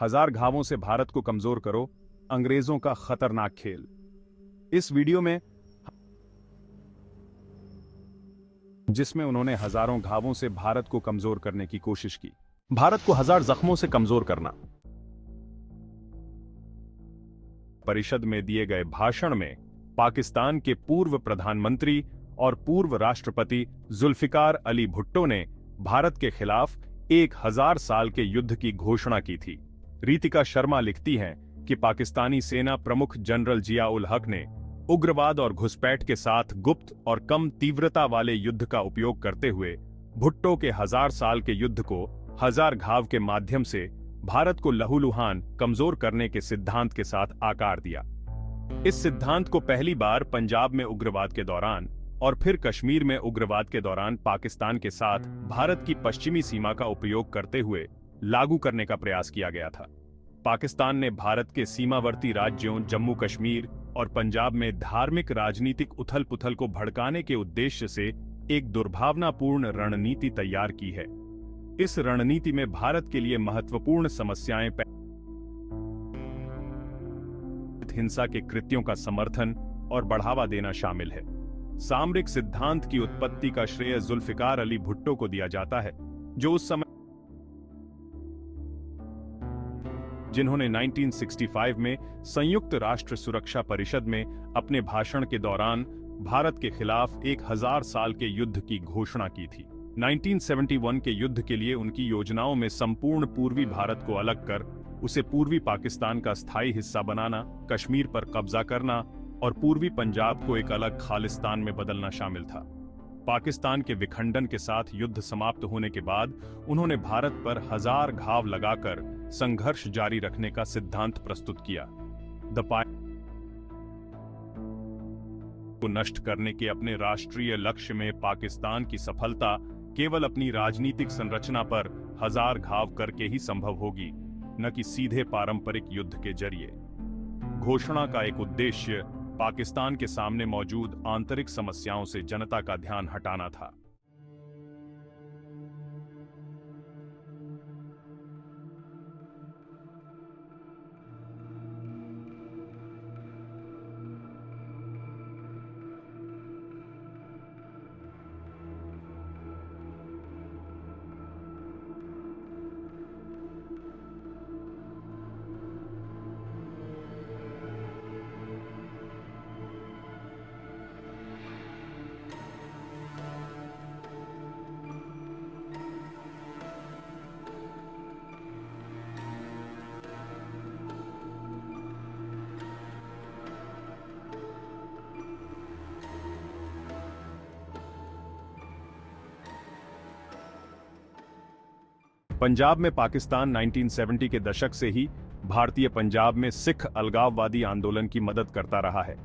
हजार घावों से भारत को कमजोर करो, अंग्रेजों का खतरनाक खेल। इस वीडियो में जिसमें उन्होंने हजारों घावों से भारत को कमजोर करने की कोशिश की, भारत को हजार जख्मों से कमजोर करना। परिषद में दिए गए भाषण में पाकिस्तान के पूर्व प्रधानमंत्री और पूर्व राष्ट्रपति जुल्फिकार अली भुट्टो ने भारत के खिलाफ 1000 साल के युद्ध की घोषणा की थी। रीतिका शर्मा लिखती हैं कि पाकिस्तानी सेना प्रमुख जनरल जिया उल हक ने उग्रवाद और घुसपैठ के साथ गुप्त और कम तीव्रता वाले युद्ध का उपयोग करते हुए भुट्टो के 1000 साल के युद्ध को 1000 घाव के माध्यम से भारत को लहूलुहान कमजोर करने के सिद्धांत के साथ आकार दिया। इस सिद्धांत को पहली बार पंजाब में उग्रवाद के दौरान और फिर कश्मीर में उग्रवाद के दौरान पाकिस्तान के साथ भारत की पश्चिमी सीमा का उपयोग करते हुए लागू करने का प्रयास किया गया था। पाकिस्तान ने भारत के सीमावर्ती राज्यों जम्मू कश्मीर और पंजाब में धार्मिक राजनीतिक उथल-पुथल को भड़काने के उद्देश्य से एक दुर्भावनापूर्ण रणनीति तैयार की है। इस रणनीति में भारत के लिए महत्वपूर्ण समस्याएं हिंसा के कृत्यों का समर्थन और बढ़ावा देना शामिल है। सामरिक सिद्धांत की उत्पत्ति का श्रेय जुल्फिकार अली भुट्टो को दिया जाता है, जो उस समय जिन्होंने 1965 में संयुक्त राष्ट्र सुरक्षा परिषद में अपने भाषण के दौरान भारत के खिलाफ 1000 साल के युद्ध की घोषणा की थी। 1971 के युद्ध के लिए उनकी योजनाओं में संपूर्ण पूर्वी भारत को अलग कर उसे पूर्वी पाकिस्तान का स्थायी हिस्सा बनाना, कश्मीर पर कब्जा करना और पूर्वी पंजाब को एक अलग खालिस्तान में बदलना शामिल था। पाकिस्तान के विखंडन के साथ युद्ध समाप्त होने के बाद उन्होंने भारत पर 1000 घाव लगाकर संघर्ष जारी रखने का सिद्धांत प्रस्तुत किया। को नष्ट करने के अपने राष्ट्रीय लक्ष्य में पाकिस्तान की सफलता केवल अपनी राजनीतिक संरचना पर 1000 घाव करके ही संभव होगी, न कि सीधे पारंपरिक युद्ध के जरिए। घोषणा का एक उद्देश्य पाकिस्तान के सामने मौजूद आंतरिक समस्याओं से जनता का ध्यान हटाना था। पंजाब में पाकिस्तान 1970 के दशक से ही भारतीय पंजाब में सिख अलगाववादी आंदोलन की मदद करता रहा है।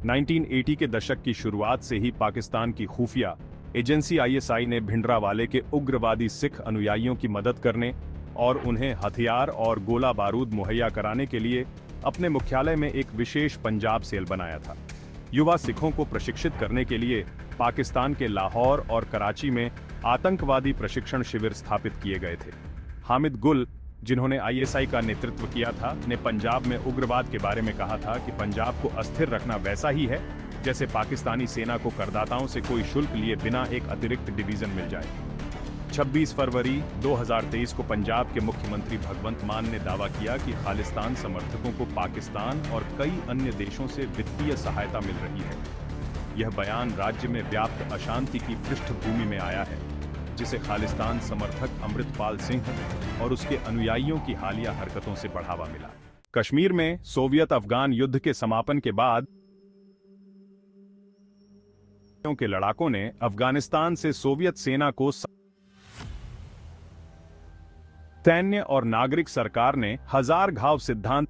1980 के दशक की शुरुआत से ही पाकिस्तान की खुफिया एजेंसी ISI ने भिंडरावाले के उग्रवादी सिख अनुयायियों की मदद करने और उन्हें हथियार और गोला बारूद मुहैया कराने के लिए अपने मुख्यालय में एक विशेष पंजाब सेल बनाया था। युवा सिखों को प्रशिक्षित करने के लिए पाकिस्तान के लाहौर और कराची में आतंकवादी प्रशिक्षण शिविर स्थापित किए गए थे। हामिद गुल, जिन्होंने ISI का नेतृत्व किया था, ने पंजाब में उग्रवाद के बारे में कहा था कि पंजाब को अस्थिर रखना वैसा ही है जैसे पाकिस्तानी सेना को करदाताओं से कोई शुल्क लिए बिना एक अतिरिक्त डिवीजन मिल जाए। 26 फरवरी 2023 को पंजाब के मुख्यमंत्री भगवंत मान ने दावा किया कि खालिस्तान समर्थकों को पाकिस्तान और कई अन्य देशों से वित्तीय सहायता मिल रही है। यह बयान राज्य में व्याप्त अशांति की पृष्ठभूमि में आया है, जिसे खालिस्तान समर्थक अमृतपाल सिंह और उसके अनुयायियों की हालिया हरकतों से बढ़ावा मिला। कश्मीर में सोवियत अफगान युद्ध के समापन के बाद के लड़ाकों ने अफगानिस्तान से सोवियत सेना को सैन्य और नागरिक सरकार ने 1000 घाव सिद्धांत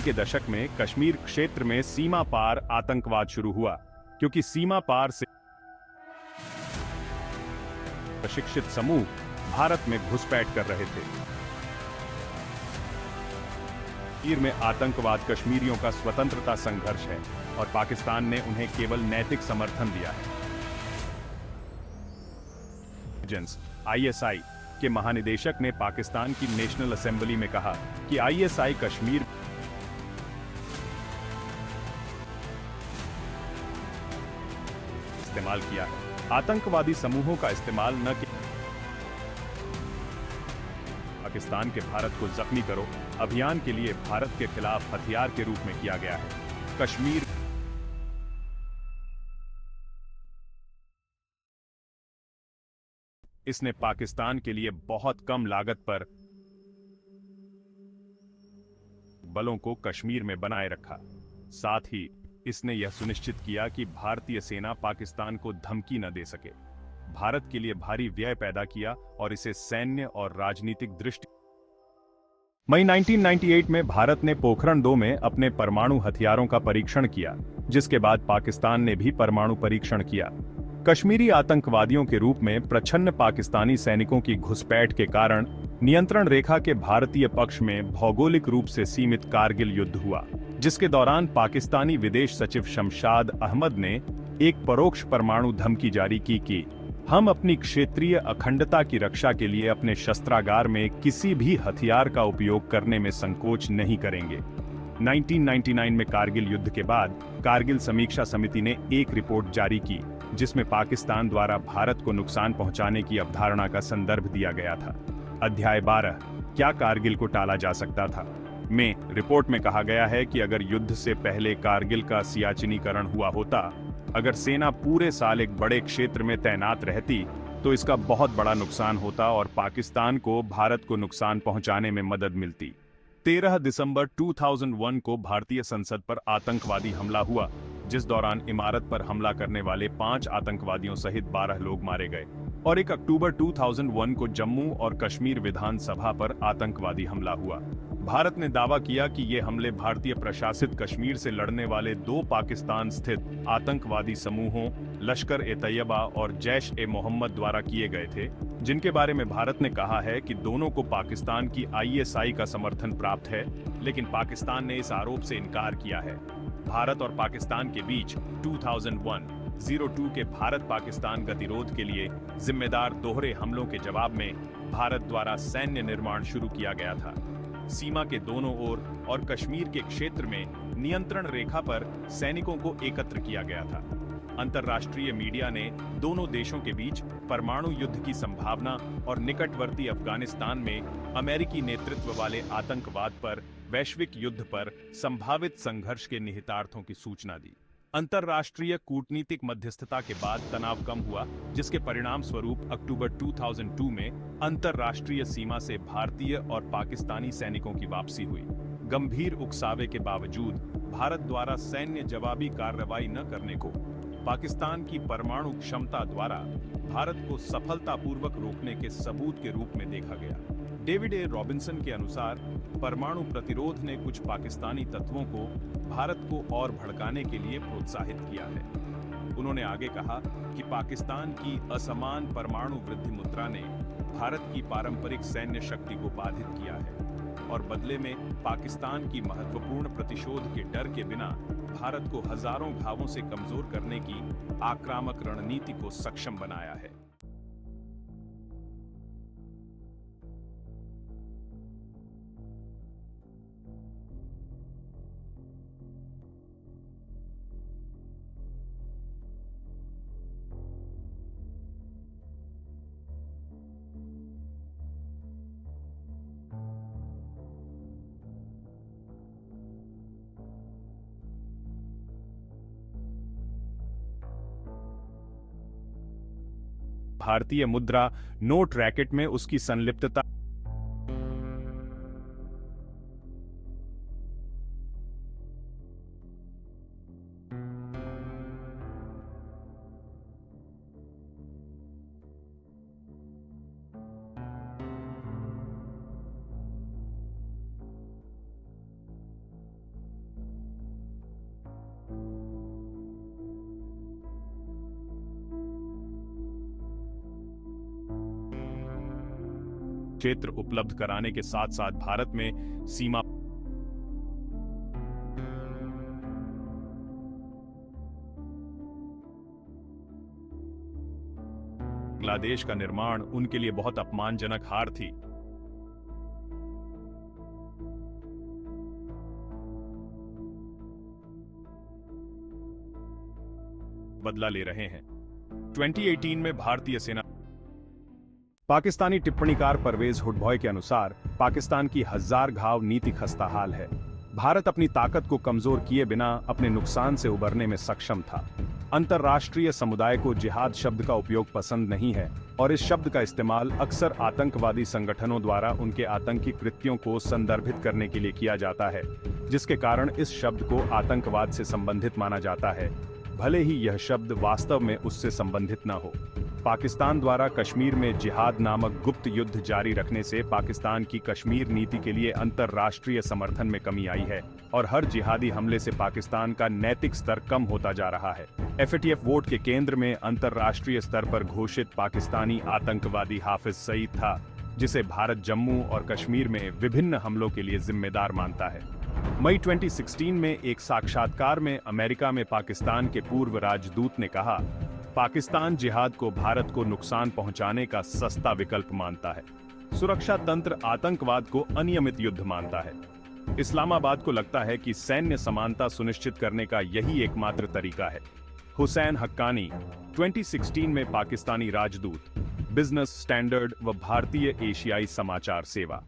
के दशक में कश्मीर क्षेत्र में सीमा पार आतंकवाद शुरू हुआ, क्योंकि सीमा पार से प्रशिक्षित समूह भारत में घुसपैठ कर रहे थे। कश्मीर में आतंकवाद कश्मीरियों का स्वतंत्रता संघर्ष है और पाकिस्तान ने उन्हें केवल नैतिक समर्थन दिया है। आईएसआई के महानिदेशक ने पाकिस्तान की नेशनल असेंबली में कहा कि आईएसआई कश्मीर इस्तेमाल किया है। आतंकवादी समूहों का इस्तेमाल न कि पाकिस्तान के भारत को जख्मी करो अभियान के लिए भारत के खिलाफ हथियार के रूप में किया गया है। कश्मीर इसने पाकिस्तान के लिए बहुत कम लागत पर बलों को कश्मीर में बनाए रखा। साथ ही इसने यह सुनिश्चित किया कि भारतीय सेना पाकिस्तान को धमकी न दे सके। भारत के लिए भारी व्यय पैदा किया और इसे सैन्य और राजनीतिक दृष्टि। मई 1998 में भारत ने पोखरण 2 में अपने परमाणु हथियारों का परीक्षण किया, जिसके बाद पाकिस्तान ने भी परमाणु परीक्षण किया। कश्मीरी आतंकवादियों के रूप में प्रच्छन्न पाकिस्तानी सैनिकों की घुसपैठ के कारण नियंत्रण रेखा के भारतीय पक्ष में भौगोलिक रूप से सीमित कारगिल युद्ध हुआ, जिसके दौरान पाकिस्तानी विदेश सचिव शमशाद अहमद ने एक परोक्ष परमाणु धमकी जारी की कि हम अपनी क्षेत्रीय अखंडता की रक्षा के लिए अपने शस्त्रागार में किसी भी हथियार का उपयोग करने में संकोच नहीं करेंगे। 1999 में कारगिल युद्ध के बाद कारगिल समीक्षा समिति ने एक रिपोर्ट जारी की, जिसमें पाकिस्तान द्वारा भारत को नुकसान पहुंचाने की अवधारणा का संदर्भ दिया गया था। अध्याय 12 क्या कारगिल को टाला जा सकता था में रिपोर्ट में कहा गया है कि अगर युद्ध से पहले कारगिल का सियाचिनीकरण हुआ होता, अगर सेना पूरे साल एक बड़े क्षेत्र में तैनात रहती, तो इसका बहुत बड़ा नुकसान होता और पाकिस्तान को भारत को नुकसान पहुंचाने में मदद मिलती। 13 दिसंबर 2001 को भारतीय संसद पर आतंकवादी हमला हुआ, जिस दौरान इमारत पर हमला करने वाले 5 आतंकवादियों सहित 12 लोग मारे गए, और 1 अक्टूबर 2001 को जम्मू और कश्मीर विधानसभा पर आतंकवादी हमला हुआ। भारत ने दावा किया कि ये हमले भारतीय प्रशासित कश्मीर से लड़ने वाले 2 पाकिस्तान स्थित आतंकवादी समूहों लश्कर-ए-तैयबा और जैश-ए-मोहम्मद द्वारा किए गए थे, जिनके बारे में भारत ने कहा है कि दोनों को पाकिस्तान की आईएसआई का समर्थन प्राप्त है, लेकिन पाकिस्तान ने इस आरोप से इनकार किया है। भारत और पाकिस्तान के बीच 2001-02 के भारत-पाकिस्तान गतिरोध के लिए जिम्मेदार दोहरे हमलों के जवाब में भारत द्वारा सैन्य निर्माण शुरू किया गया था। सीमा के दोनों ओर और कश्मीर के क्षेत्र में नियंत्रण रेखा पर सैनिकों को एकत्र किया गया था। अंतर्राष्ट्रीय मीडिया ने दोनों देशों के बीच परमाणु युद्ध की संभावना और निकटवर्ती अफगानिस्तान में अमेरिकी नेतृत्व वाले आतंकवाद पर वैश्विक युद्ध पर संभावित संघर्ष के निहितार्थों की सूचना दी। अंतर्राष्ट्रीय कूटनीतिक मध्यस्थता के बाद तनाव कम हुआ, जिसके परिणाम स्वरूप अक्टूबर 2002 में अंतर्राष्ट्रीय सीमा से भारतीय और पाकिस्तानी सैनिकों की वापसी हुई। गंभीर उकसावे के बावजूद भारत द्वारा सैन्य जवाबी कार्रवाई न करने को पाकिस्तान की परमाणु क्षमता द्वारा भारत को सफलतापूर्वक रोकने के सबूत के रूप में देखा गया। डेविड ए रॉबिन्सन के अनुसार परमाणु प्रतिरोध ने कुछ पाकिस्तानी तत्वों को भारत को और भड़काने के लिए प्रोत्साहित किया है। उन्होंने आगे कहा कि पाकिस्तान की असमान परमाणु वृद्धि मुद्रा ने भारत की पारंपरिक सैन्य शक्ति को बाधित किया है और बदले में पाकिस्तान की महत्वपूर्ण प्रतिशोध के डर के बिना भारत को हजारों घावों से कमजोर करने की आक्रामक रणनीति को सक्षम बनाया है। भारतीय मुद्रा नोट रैकेट में उसकी संलिप्तता क्षेत्र उपलब्ध कराने के साथ साथ भारत में सीमा बांग्लादेश का निर्माण उनके लिए बहुत अपमानजनक हार थी। बदला ले रहे हैं। 2018 में भारतीय सेना। पाकिस्तानी टिप्पणीकार परवेज हुडभॉय के अनुसार पाकिस्तान की हजार घाव नीति खस्ताहाल है। भारत अपनी ताकत को कमजोर किए बिना अपने नुकसान से उबरने में सक्षम था। अंतर्राष्ट्रीय समुदाय को जिहाद शब्द का उपयोग पसंद नहीं है और इस शब्द का इस्तेमाल अक्सर आतंकवादी संगठनों द्वारा उनके आतंकी कृत्यों को संदर्भित करने के लिए किया जाता है, जिसके कारण इस शब्द को आतंकवाद से संबंधित माना जाता है, भले ही यह शब्द वास्तव में उससे संबंधित न हो। पाकिस्तान द्वारा कश्मीर में जिहाद नामक गुप्त युद्ध जारी रखने से पाकिस्तान की कश्मीर नीति के लिए अंतर्राष्ट्रीय समर्थन में कमी आई है और हर जिहादी हमले से पाकिस्तान का नैतिक स्तर कम होता जा रहा है। FATF वोट के केंद्र में अंतर्राष्ट्रीय स्तर पर घोषित पाकिस्तानी आतंकवादी हाफिज सईद था, जिसे भारत जम्मू और कश्मीर में विभिन्न हमलों के लिए जिम्मेदार मानता है। मई 2016 में एक साक्षात्कार में अमेरिका में पाकिस्तान के पूर्व राजदूत ने कहा, पाकिस्तान जिहाद को भारत को नुकसान पहुंचाने का सस्ता विकल्प मानता है। सुरक्षा तंत्र आतंकवाद को अनियमित युद्ध मानता है। इस्लामाबाद को लगता है कि सैन्य समानता सुनिश्चित करने का यही एकमात्र तरीका है। हुसैन हक्कानी, 2016 में पाकिस्तानी राजदूत, बिजनेस स्टैंडर्ड व भारतीय एशियाई समाचार सेवा।